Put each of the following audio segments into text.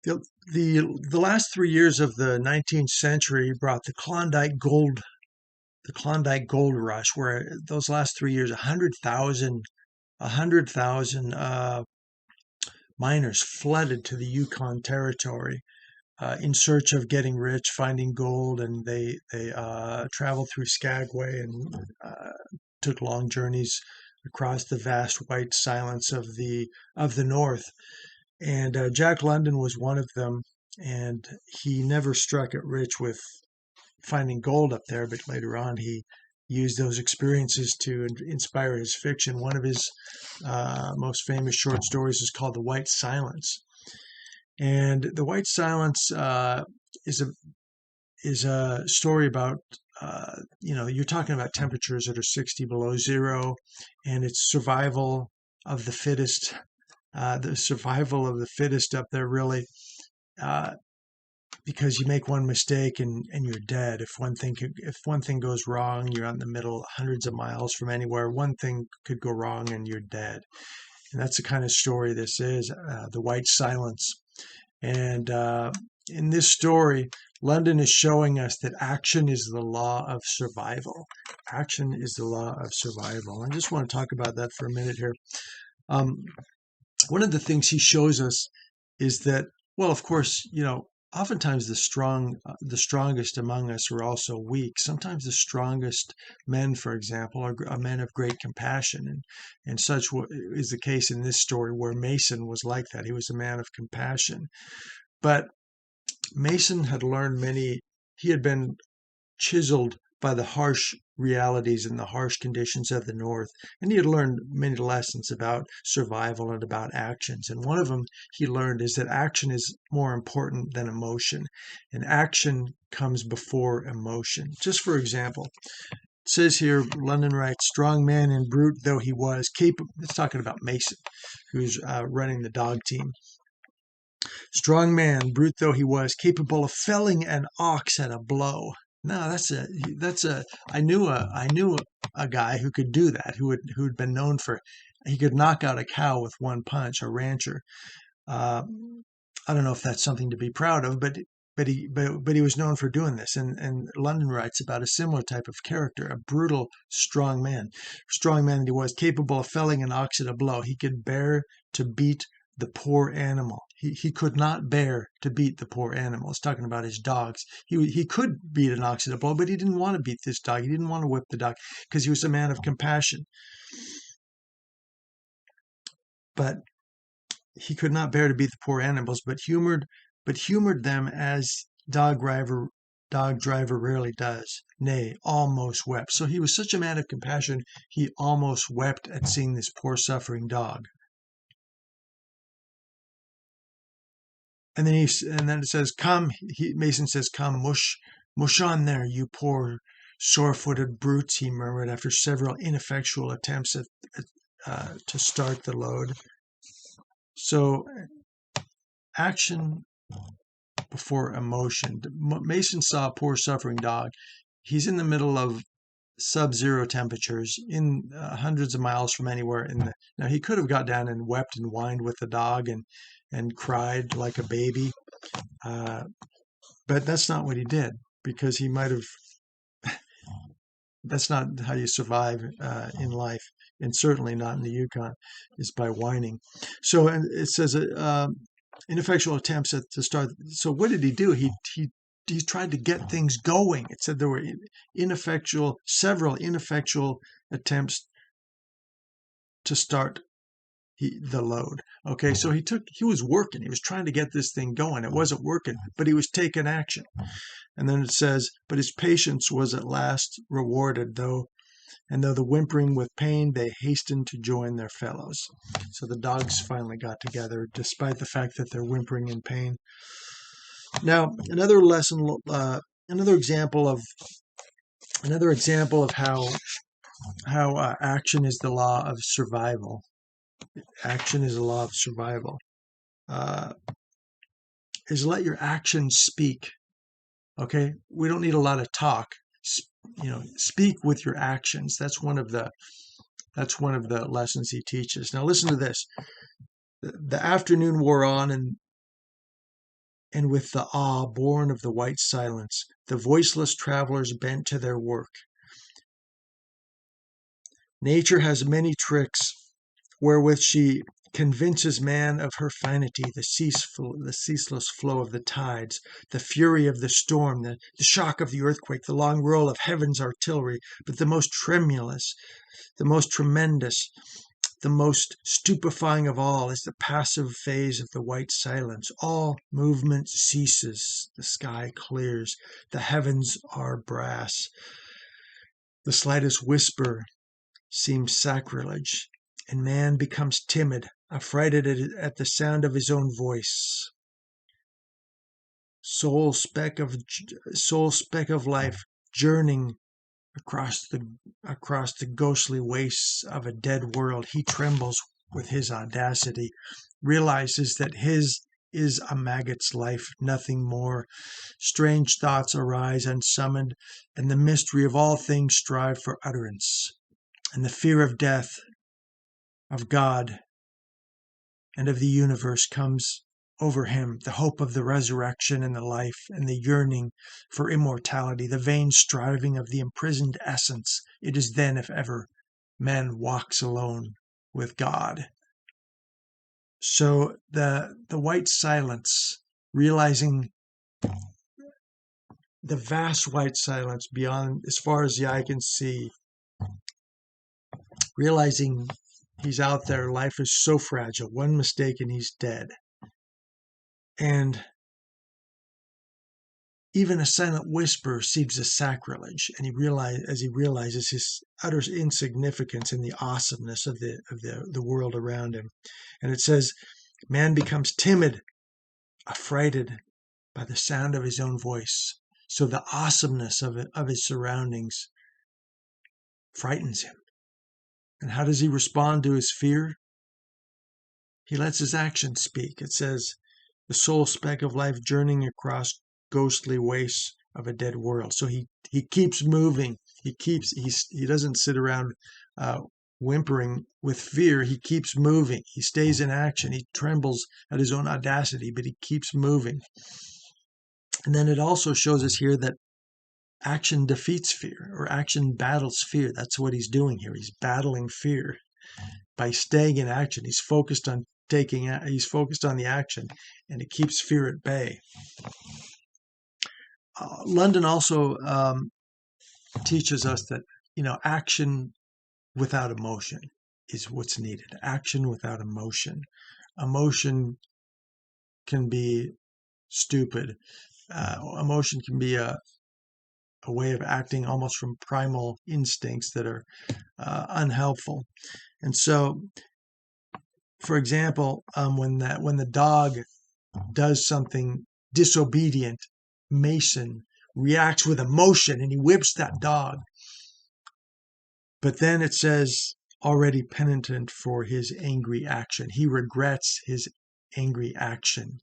The, the last 3 years of the 19th century brought the Klondike Gold Rush, where those last 3 years, 100,000 miners flooded to the Yukon Territory in search of getting rich, finding gold, and they traveled through Skagway and took long journeys across the vast white silence of the North. And Jack London was one of them, and he never struck it rich with finding gold up there, but later on he used those experiences to inspire his fiction. One of his most famous short stories is called The White Silence. And The White Silence is a is a story about you're talking about temperatures that are 60 below zero, and it's survival of the fittest, the survival of the fittest up there, really. Uh, because you make one mistake and you're dead. If one thing goes wrong, you're out in the middle, hundreds of miles from anywhere. One thing could go wrong and you're dead. And that's the kind of story this is, The White Silence. And in this story, London is showing us that action is the law of survival. Action is the law of survival. I just want to talk about that for a minute here. Um, One of the things he shows us is that, well, of course, oftentimes the strongest among us are also weak. Sometimes the strongest men, for example, are men of great compassion, and such is the case in this story, where Mason was like that. He was a man of compassion, but Mason had learned many. He had been chiseled by the harsh realities and the harsh conditions of the North. And he had learned many lessons about survival and about actions. And one of them he learned is that action is more important than emotion. And action comes before emotion. Just for example, it says here, London writes, strong man and brute though he was, capable. It's talking about Mason, who's running the dog team. Strong man, brute though he was, capable of felling an ox at a blow. No, that's a I knew a guy who could do that, who'd been known for he could knock out a cow with one punch, a rancher. Uh, I don't know if that's something to be proud of, but he was known for doing this. And London writes about a similar type of character, a brutal, strong man that he was, capable of felling an ox at a blow. He could bear to beat the poor animal. He could not bear to beat the poor animal. It's talking about his dogs. He could beat an ox at a blow, but he didn't want to beat this dog. He didn't want to whip the dog because he was a man of compassion. But he could not bear to beat the poor animals, but humored them as dog driver rarely does. Nay, almost wept. So he was such a man of compassion, he almost wept at seeing this poor suffering dog. And then it says, "Come." Mason says, "Come, mush on there, you poor sore-footed brutes," he murmured after several ineffectual attempts to start the load. So action before emotion. Mason saw a poor suffering dog. He's in the middle of sub-zero temperatures, in hundreds of miles from anywhere. Now he could have got down and wept and whined with the dog and cried like a baby, uh, but that's not what he did, because he might have. That's not how you survive in life, and certainly not in the Yukon, is by whining. So, and it says ineffectual attempts to start. So what did he do? He tried to get things going. It said there were several ineffectual attempts to start the load. Okay, so he was working. He was trying to get this thing going. It wasn't working, but he was taking action. And then it says, but his patience was at last rewarded, though the whimpering with pain, they hastened to join their fellows. So the dogs finally got together, despite the fact that they're whimpering in pain. Now, another example of how action is the law of survival. Action is the law of survival. Uh, is let your actions speak. Okay, we don't need a lot of talk. Speak with your actions. That's one of the lessons he teaches. Now listen to this. The afternoon wore on, and and with the awe born of the white silence, the voiceless travelers bent to their work. Nature has many tricks wherewith she convinces man of her finity, the ceaseless flow of the tides, the fury of the storm, the shock of the earthquake, the long roll of heaven's artillery, but the most tremulous, the most tremendous, the most stupefying of all is the passive phase of the white silence. All movement ceases, the sky clears, the heavens are brass. The slightest whisper seems sacrilege, and man becomes timid, affrighted at the sound of his own voice. Soul speck of life, journeying across the ghostly wastes of a dead world, he trembles with his audacity, realizes that his is a maggot's life, nothing more. Strange thoughts arise unsummoned, and the mystery of all things strive for utterance. And the fear of death, of God, and of the universe comes over him, the hope of the resurrection and the life, and the yearning for immortality, the vain striving of the imprisoned essence. It is then, if ever, man walks alone with God. So the white silence, realizing the vast white silence beyond, as far as the eye can see, realizing he's out there, life is so fragile. One mistake and he's dead. And even a silent whisper seems a sacrilege, and he realizes his utter insignificance and the awesomeness of the world around him. And it says, man becomes timid, affrighted by the sound of his own voice. So the awesomeness of his surroundings frightens him. And how does he respond to his fear? He lets his actions speak. It says, the soul speck of life journeying across ghostly wastes of a dead world. So he keeps moving. He doesn't sit around whimpering with fear. He keeps moving. He stays in action. He trembles at his own audacity, but he keeps moving. And then it also shows us here that action defeats fear, or action battles fear. That's what he's doing here. He's battling fear by staying in action. He's focused on the action, and it keeps fear at bay. London also teaches us that, action without emotion is what's needed. Action without emotion. Emotion can be stupid. Emotion can be a way of acting almost from primal instincts that are unhelpful. And so, for example, when the dog does something disobedient, Mason reacts with emotion and he whips that dog. But then it says, already penitent for his angry action. He regrets his angry action,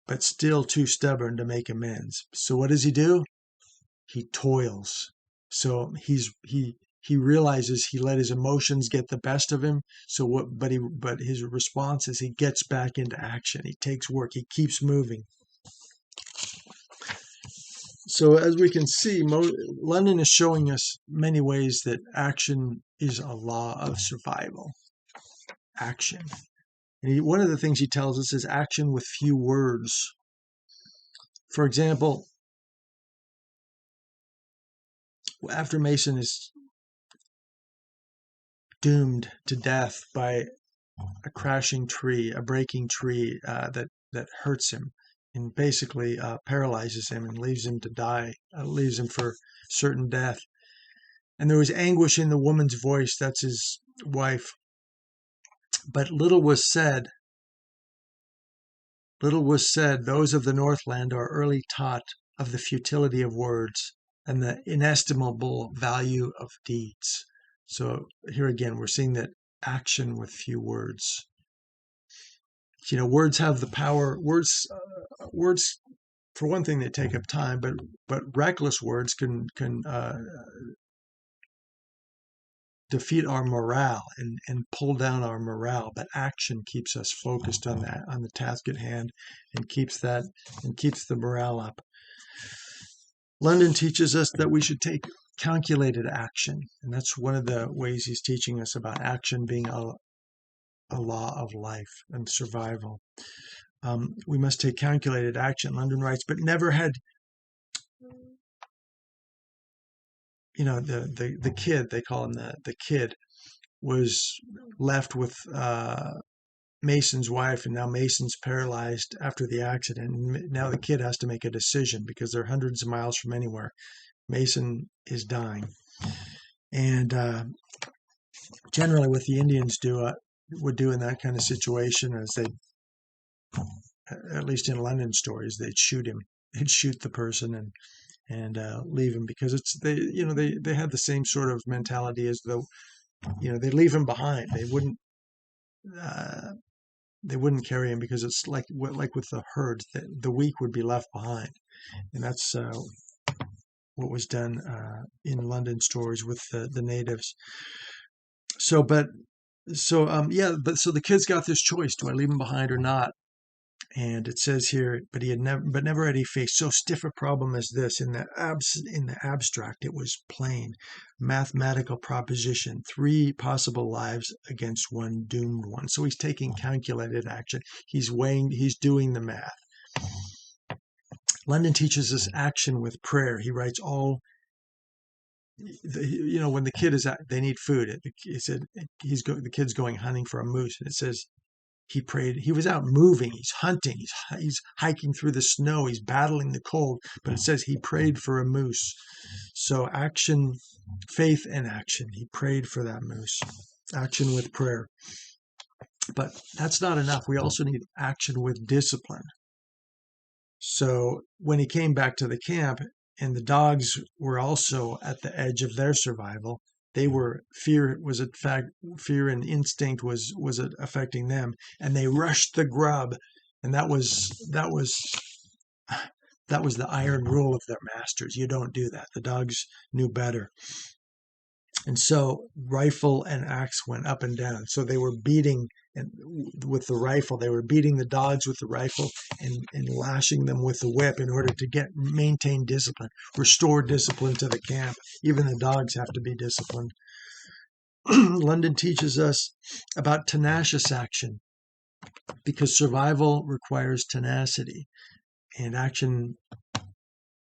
but still too stubborn to make amends. So what does he do? He toils. So he realizes he let his emotions get the best of him. So but his response is he gets back into action. He takes work. He keeps moving. So as we can see, London is showing us many ways that action is a law of survival. Action. And one of the things he tells us is action with few words. For example, after Mason is doomed to death by a crashing tree, a breaking tree that hurts him and basically paralyzes him and leaves him to die, leaves him for certain death. And there was anguish in the woman's voice, that's his wife. But little was said. Those of the Northland are early taught of the futility of words and the inestimable value of deeds. So here again, we're seeing that action with few words. Words have the power. Words, for one thing, they take up time, but reckless words can defeat our morale and pull down our morale, but action keeps us focused on that, on the task at hand, and keeps the morale up. London teaches us that we should take calculated action, and that's one of the ways he's teaching us about action being a law of life and survival. We must take calculated action, London writes, but never had, the kid, they call him the kid, was left with Mason's wife, and now Mason's paralyzed after the accident. And now the kid has to make a decision because they're hundreds of miles from anywhere. Mason is dying. And generally what the Indians would do in that kind of situation is at least in London stories, they'd shoot him. They'd shoot the person and leave him, because they had the same sort of mentality as though, they leave him behind. They wouldn't carry him, because it's like with the herd, the weak would be left behind. And that's what was done in London stories with the natives. So the kid's got this choice: do I leave him behind or not? And it says here, but never had he faced so stiff a problem as this. In the abstract, it was plain, mathematical proposition: 3 possible lives against 1 doomed one. So he's taking calculated action. He's doing the math. London teaches us action with prayer. He writes when the kid they need food. He said the kid's going hunting for a moose, and it says he prayed. He was out moving. He's hunting. He's hiking through the snow. He's battling the cold. But it says he prayed for a moose. So action, faith and action. He prayed for that moose. Action with prayer. But that's not enough. We also need action with discipline. So when he came back to the camp, and the dogs were also at the edge of their survival, fear and instinct was affecting them, and they rushed the grub, and that was the iron rule of their masters. You don't do that. The dogs knew better. And so rifle and axe went up and down. So they were beating, and with the rifle, they were beating the dogs with the rifle and lashing them with the whip in order to maintain discipline, restore discipline to the camp. Even the dogs have to be disciplined. London teaches us about tenacious action, because survival requires tenacity, and action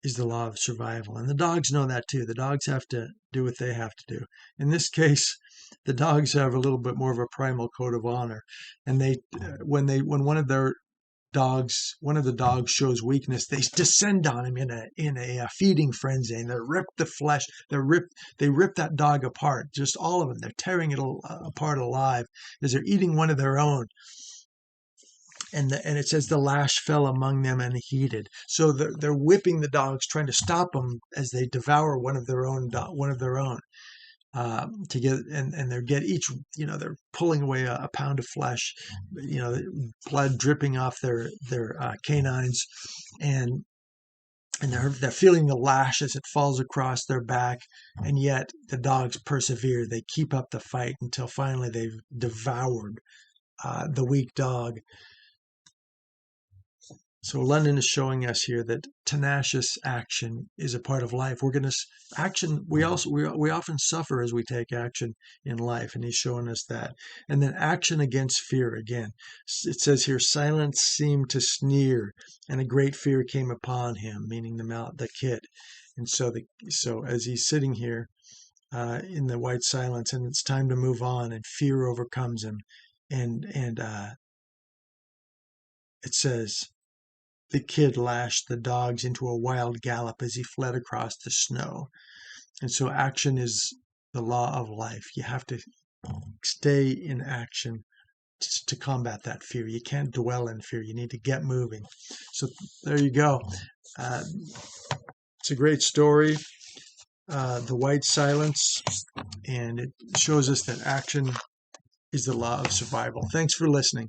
is the law of survival. And the dogs know that too. The dogs have to do what they have to do. In this case, the dogs have a little bit more of a primal code of honor. And when one of the dogs shows weakness, they descend on him in a feeding frenzy, and they rip the flesh. They rip that dog apart, just all of them. They're tearing it apart alive as they're eating one of their own. And it says the lash fell among them and heated. So they're whipping the dogs, trying to stop them as they devour one of their own. To get and they're pulling away a pound of flesh, blood dripping off their canines, and they're feeling the lash as it falls across their back, and yet the dogs persevere. They keep up the fight until finally they've devoured the weak dog. So London is showing us here that tenacious action is a part of life. We often suffer as we take action in life, and he's showing us that. And then action against fear again. It says here, silence seemed to sneer, and a great fear came upon him, meaning the kid. And so as he's sitting here in the white silence, and it's time to move on, and fear overcomes him, and it says, the kid lashed the dogs into a wild gallop as he fled across the snow. And so action is the law of life. You have to stay in action to combat that fear. You can't dwell in fear. You need to get moving. So there you go. It's a great story, The White Silence, and it shows us that action is the law of survival. Thanks for listening.